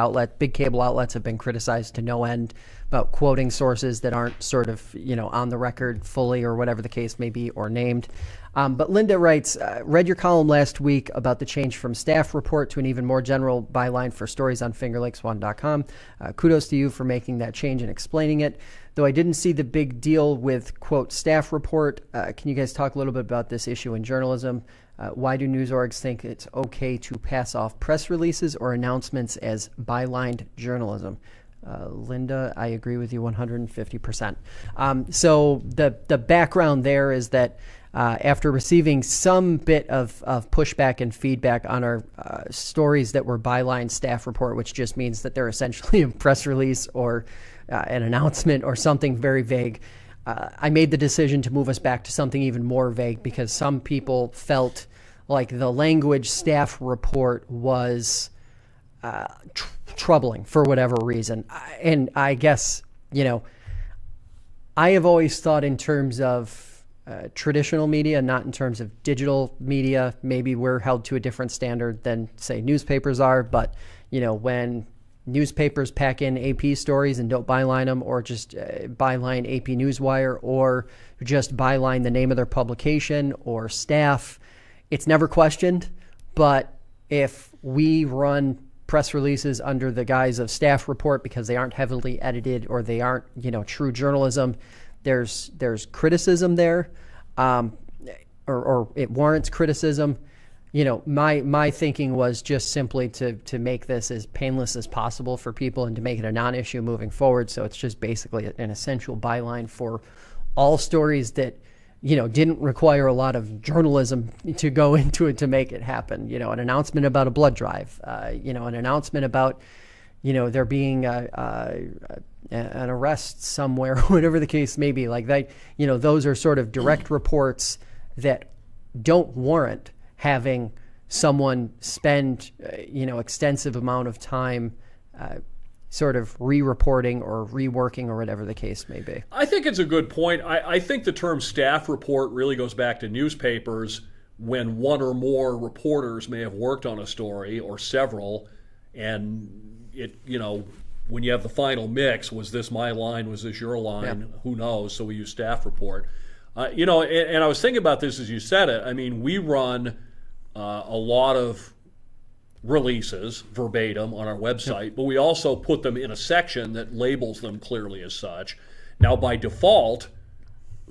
cable outlets have been criticized to no end about quoting sources that aren't sort of, on the record fully, or whatever the case may be, or named. But Linda writes, read your column last week about the change from staff report to an even more general byline for stories on FingerLakes1.com. Kudos to you for making that change and explaining it. Though I didn't see the big deal with, quote, staff report, can you guys talk a little bit about this issue in journalism? Why do news orgs think it's okay to pass off press releases or announcements as bylined journalism? Linda, I agree with you 150%. So the background there is that after receiving some bit of pushback and feedback on our stories that were byline staff report, which just means that they're essentially a press release or an announcement or something very vague, I made the decision to move us back to something even more vague, because some people felt like the language staff report was troubling for whatever reason. And I guess, I have always thought in terms of traditional media, not in terms of digital media. Maybe we're held to a different standard than, say, newspapers are. But, when newspapers pack in AP stories and don't byline them, or just byline AP Newswire, or just byline the name of their publication or staff, it's never questioned. But if we run press releases under the guise of staff report because they aren't heavily edited or they aren't, true journalism, there's criticism there. or it warrants criticism. My thinking was just simply to make this as painless as possible for people and to make it a non-issue moving forward. So it's just basically an essential byline for all stories that, didn't require a lot of journalism to go into it to make it happen. An announcement about a blood drive, an announcement about, there being an arrest somewhere, whatever the case may be. Like that, those are sort of direct reports that don't warrant having someone spend, extensive amount of time sort of re-reporting or reworking or whatever the case may be. I think it's a good point. I think the term staff report really goes back to newspapers when one or more reporters may have worked on a story or several, and it, when you have the final mix, was this my line, was this your line, Yeah. Who knows, so we use staff report. And I was thinking about this as you said it. I mean, we run a lot of releases verbatim on our website, but we also put them in a section that labels them clearly as such. Now, by default,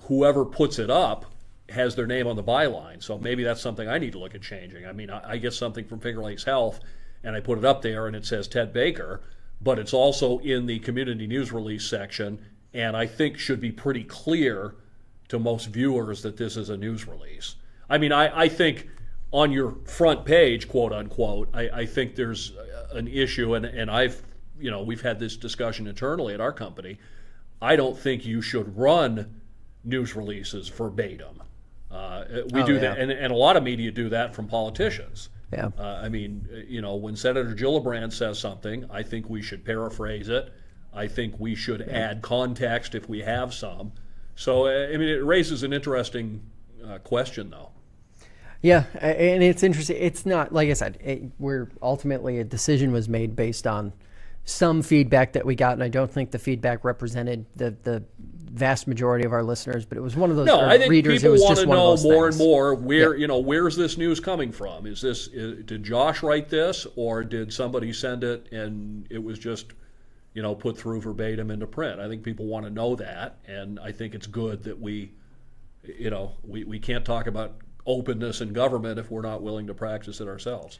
whoever puts it up has their name on the byline, so maybe that's something I need to look at changing. I mean, I get something from Finger Lakes Health, and I put it up there, and it says Ted Baker, but it's also in the community news release section, and I think should be pretty clear to most viewers that this is a news release. I mean, I think on your front page, quote unquote, I think there's an issue, and we've had this discussion internally at our company. I don't think you should run news releases verbatim. We do that, and a lot of media do that from politicians. Yeah. When Senator Gillibrand says something, I think we should paraphrase it. I think we should add context if we have some. So, it raises an interesting question, though. Yeah, and it's interesting. It's not, like I said, we're ultimately a decision was made based on some feedback that we got, and I don't think the feedback represented the vast majority of our listeners, but it was one of those I think readers. People it was want just to one know of those more things. and more where, where's this news coming from? Did Josh write this, or did somebody send it and it was just, put through verbatim into print? I think people want to know that, and I think it's good that we can't talk about openness in government if we're not willing to practice it ourselves.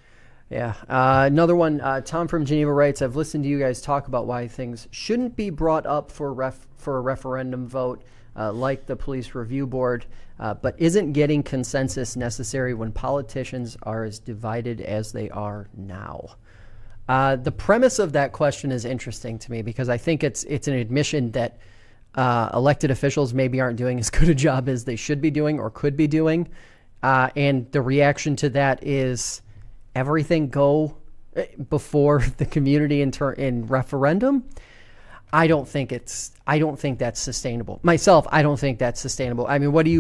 Yeah. Another one, Tom from Geneva writes, I've listened to you guys talk about why things shouldn't be brought up for a referendum vote, like the police review board, but isn't getting consensus necessary when politicians are as divided as they are now? The premise of that question is interesting to me because I think it's an admission that elected officials maybe aren't doing as good a job as they should be doing or could be doing. And the reaction to that is everything go before the community in referendum. I don't think that's sustainable. Myself, I don't think that's sustainable. I mean, what do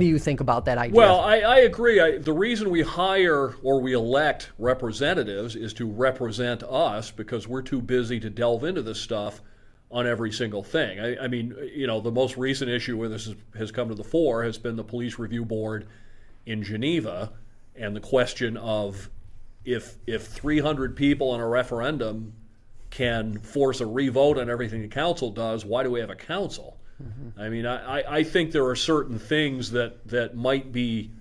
you think about that idea? Well, I agree. The reason we hire or we elect representatives is to represent us because we're too busy to delve into this stuff on every single thing. The most recent issue where this has come to the fore has been the police review board in Geneva, and the question of if 300 people in a referendum can force a revote on everything the council does, why do we have a council? Mm-hmm. I think there are certain things that might be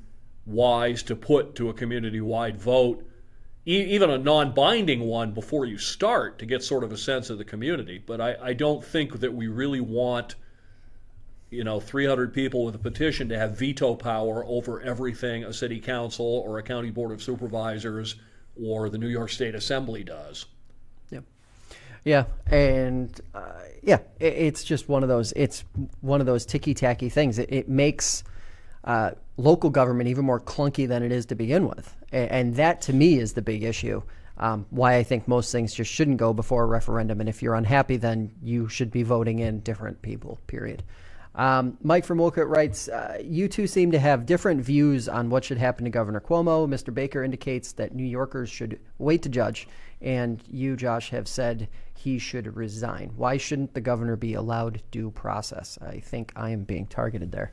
wise to put to a community-wide vote, even a non-binding one before you start to get sort of a sense of the community. But I don't think that we really want 300 people with a petition to have veto power over everything a city council or a county board of supervisors or the New York State Assembly does. Yeah, and it's just one of those. It's one of those ticky-tacky things. It makes local government even more clunky than it is to begin with, and that to me is the big issue. Why I think most things just shouldn't go before a referendum, and if you're unhappy, then you should be voting in different people. Period. Mike from Wolcott writes, you two seem to have different views on what should happen to Governor Cuomo. Mr. Baker indicates that New Yorkers should wait to judge, and you, Josh, have said he should resign. Why shouldn't the governor be allowed due process? I think I am being targeted there.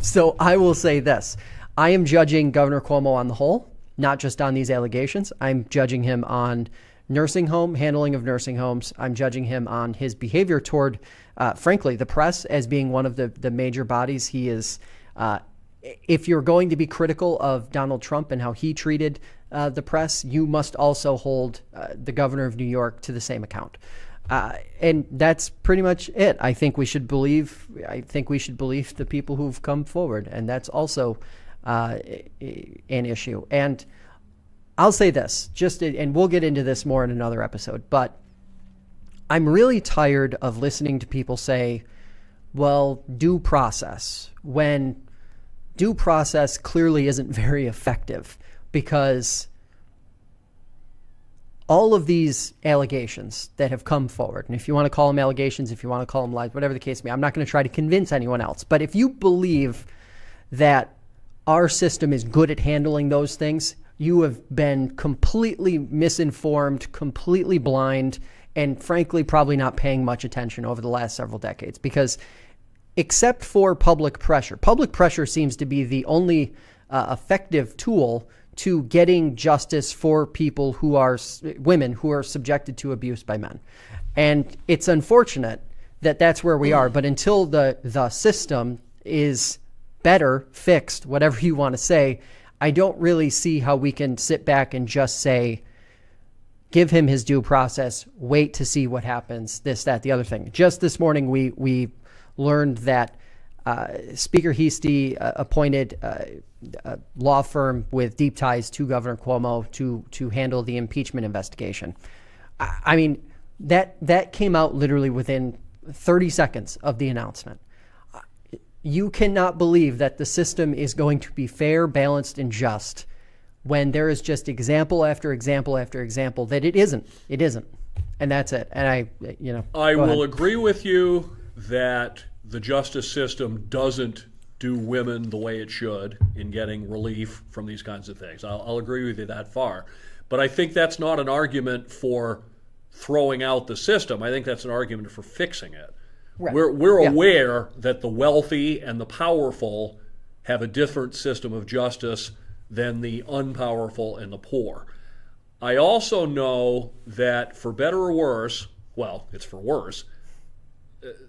So I will say this. I am judging Governor Cuomo on the whole, not just on these allegations. I'm judging him on nursing home, handling of nursing homes. I'm judging him on his behavior toward, frankly, the press as being one of the major bodies he is if you're going to be critical of Donald Trump and how he treated the press, you must also hold the governor of New York to the same account. And that's pretty much it. I think we should believe the people who've come forward, and that's also an issue. And I'll say this, and we'll get into this more in another episode, but I'm really tired of listening to people say, well, due process, when due process clearly isn't very effective, because all of these allegations that have come forward, and if you want to call them allegations, if you want to call them lies, whatever the case may be, I'm not going to try to convince anyone else. But if you believe that our system is good at handling those things, you have been completely misinformed, completely blind, and frankly, probably not paying much attention over the last several decades. Because except for public pressure seems to be the only effective tool to getting justice for people who are women who are subjected to abuse by men. And it's unfortunate that that's where we are. But until the system is better, fixed, whatever you want to say, I don't really see how we can sit back and just say, give him his due process, wait to see what happens, this, that, the other thing. Just this morning, we learned that Speaker Heastie appointed a law firm with deep ties to Governor Cuomo to handle the impeachment investigation. I mean, that came out literally within 30 seconds of the announcement. You cannot believe that the system is going to be fair, balanced, and just when there is just example after example after example that it isn't. It isn't. And that's it. And I will agree with you that the justice system doesn't do women the way it should in getting relief from these kinds of things. I'll agree with you that far. But I think that's not an argument for throwing out the system. I think that's an argument for fixing it. Right. We're aware that the wealthy and the powerful have a different system of justice than the unpowerful and the poor. I also know that for better or worse, well, it's for worse,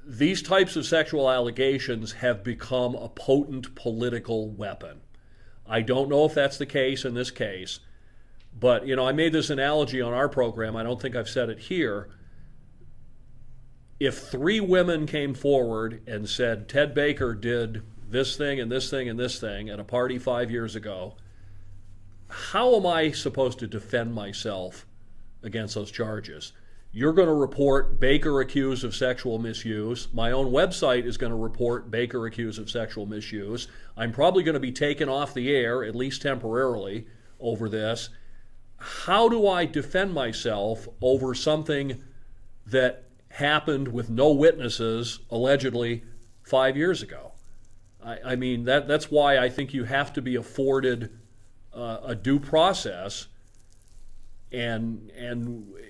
these types of sexual allegations have become a potent political weapon. I don't know if that's the case in this case, but I made this analogy on our program. I don't think I've said it here. If 3 women came forward and said Ted Baker did this thing and this thing and this thing at a party 5 years ago, how am I supposed to defend myself against those charges? You're going to report Baker accused of sexual misuse. My own website is going to report Baker accused of sexual misuse. I'm probably going to be taken off the air, at least temporarily, over this. How do I defend myself over something that happened with no witnesses, allegedly, 5 years ago? I mean, that's why I think you have to be afforded a due process, and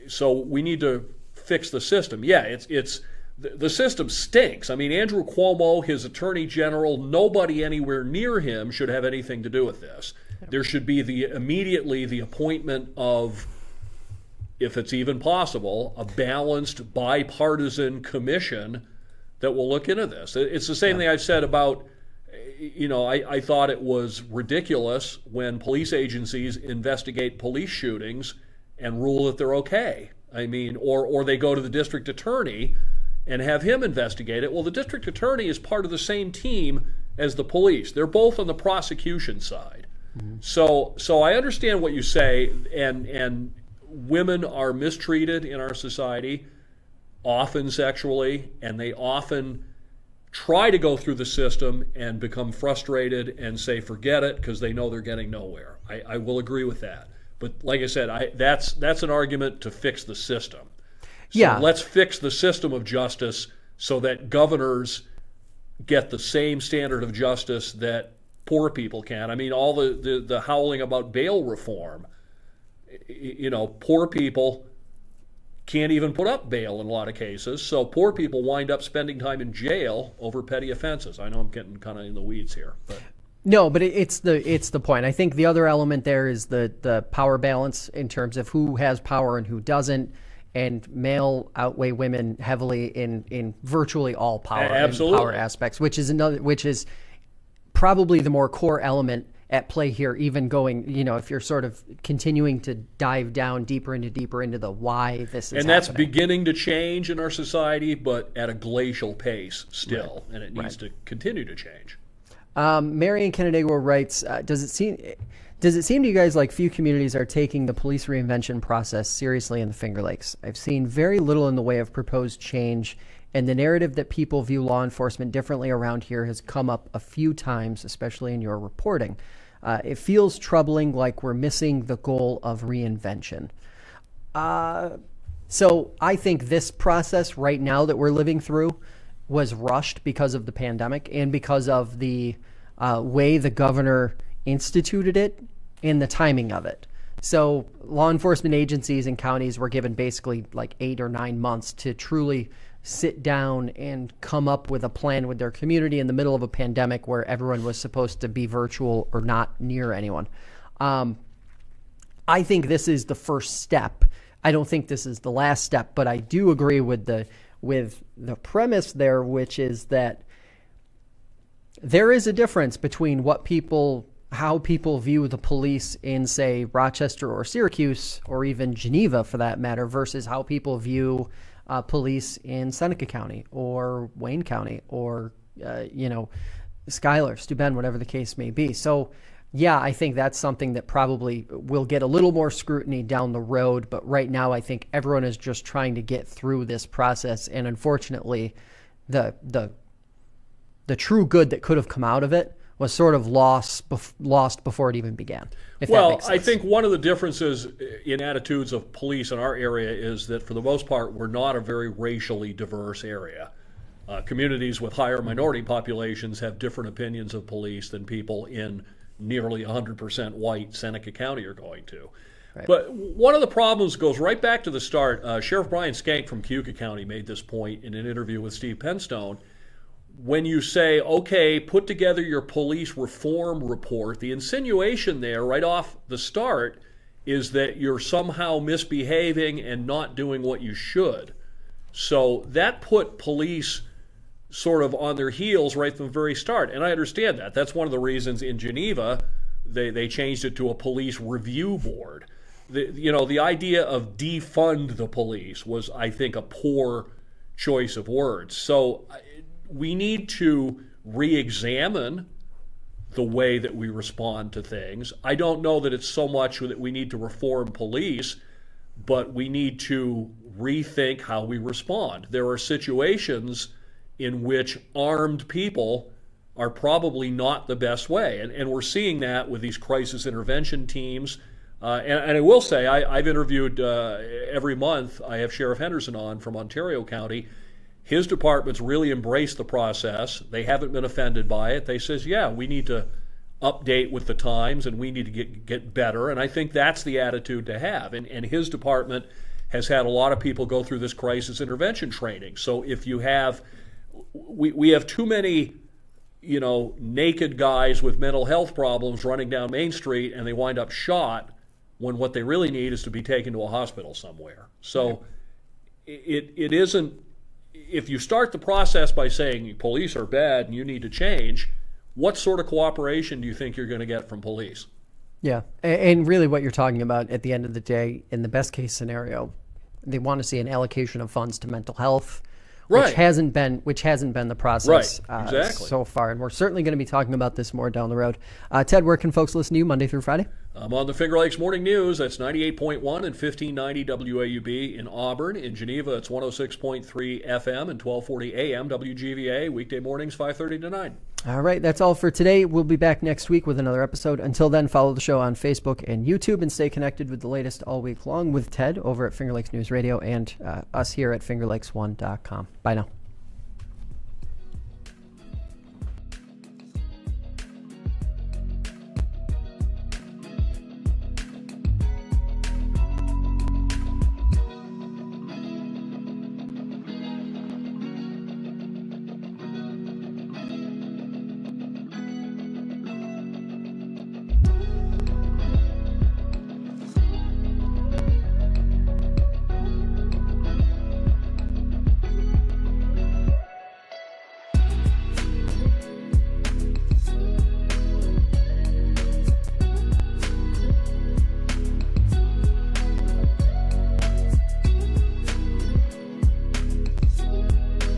so we need to fix the system. Yeah, it's the system stinks. I mean, Andrew Cuomo, his attorney general, nobody anywhere near him should have anything to do with this. There should be immediately the appointment of, if it's even possible, a balanced bipartisan commission that will look into this. It's the same thing I've said about, I thought it was ridiculous when police agencies investigate police shootings and rule that they're okay. I mean, or they go to the district attorney and have him investigate it. Well, the district attorney is part of the same team as the police. They're both on the prosecution side. Mm-hmm. So I understand what you say, and women are mistreated in our society, often sexually, and they often try to go through the system and become frustrated and say forget it because they know they're getting nowhere. I will agree with that. But like I said, that's an argument to fix the system. So let's fix the system of justice so that governors get the same standard of justice that poor people can. I mean, all the howling about bail reform, poor people can't even put up bail in a lot of cases. So poor people wind up spending time in jail over petty offenses. I know I'm getting kind of in the weeds here, but no, but it's the point. I think the other element there is the power balance in terms of who has power and who doesn't, and male outweigh women heavily in virtually all power and power aspects, which is probably the more core element at play here, even going, if you're sort of continuing to dive down deeper into the why this is And that's happening. beginning to change in our society, but at a glacial pace still, and it needs to continue to change. Marion Canandaigua writes, does it seem to you guys like few communities are taking the police reinvention process seriously in the Finger Lakes? I've seen very little in the way of proposed change, and the narrative that people view law enforcement differently around here has come up a few times, especially in your reporting. It feels troubling, like we're missing the goal of reinvention. So I think this process right now that we're living through was rushed because of the pandemic and because of the way the governor instituted it and the timing of it. So law enforcement agencies and counties were given basically like 8 or 9 months to truly sit down and come up with a plan with their community in the middle of a pandemic where everyone was supposed to be virtual or not near anyone. I think this is the first step. I don't think this is the last step, but I do agree with the premise there, which is that there is a difference between how people view the police in, say, Rochester or Syracuse, or even Geneva for that matter, versus how people view police in Seneca County or Wayne County or, Schuyler, Steuben, whatever the case may be. So, yeah, I think that's something that probably will get a little more scrutiny down the road. But right now, I think everyone is just trying to get through this process. And unfortunately, the true good that could have come out of it was sort of lost before it even began. Well, I think one of the differences in attitudes of police in our area is that for the most part, we're not a very racially diverse area. Communities with higher minority populations have different opinions of police than people in nearly 100% white Seneca County are going to. Right. But one of the problems goes right back to the start. Sheriff Brian Skank from Cayuga County made this point in an interview with Steve Penstone. When you say, okay, put together your police reform report, the insinuation there right off the start is that you're somehow misbehaving and not doing what you should. So that put police sort of on their heels right from the very start. And I understand that. That's one of the reasons in Geneva they changed it to a police review board. The idea of defund the police was, I think, a poor choice of words. So we need to re-examine the way that we respond to things. I don't know that it's so much that we need to reform police, but we need to rethink how we respond. There are situations in which armed people are probably not the best way, and we're seeing that with these crisis intervention teams. And I will say, I've interviewed every month, I have Sheriff Henderson on from Ontario County. His department's really embraced the process. They haven't been offended by it. They says, yeah, we need to update with the times and we need to get better. And I think that's the attitude to have. And his department has had a lot of people go through this crisis intervention training. So if you have, we have too many, naked guys with mental health problems running down Main Street and they wind up shot when what they really need is to be taken to a hospital somewhere. So it isn't. If you start the process by saying police are bad and you need to change, what sort of cooperation do you think you're going to get from police? Yeah, and really what you're talking about at the end of the day, in the best case scenario, they want to see an allocation of funds to mental health, right, which hasn't been the process exactly. So far. And we're certainly going to be talking about this more down the road. Ted, where can folks listen to you Monday through Friday? I'm on the Finger Lakes Morning News. That's 98.1 and 1590 WAUB in Auburn. In Geneva, it's 106.3 FM and 1240 AM WGVA. Weekday mornings, 5:30 to 9. All right, that's all for today. We'll be back next week with another episode. Until then, follow the show on Facebook and YouTube and stay connected with the latest all week long with Ted over at Finger Lakes News Radio and us here at FingerLakes1.com. Bye now.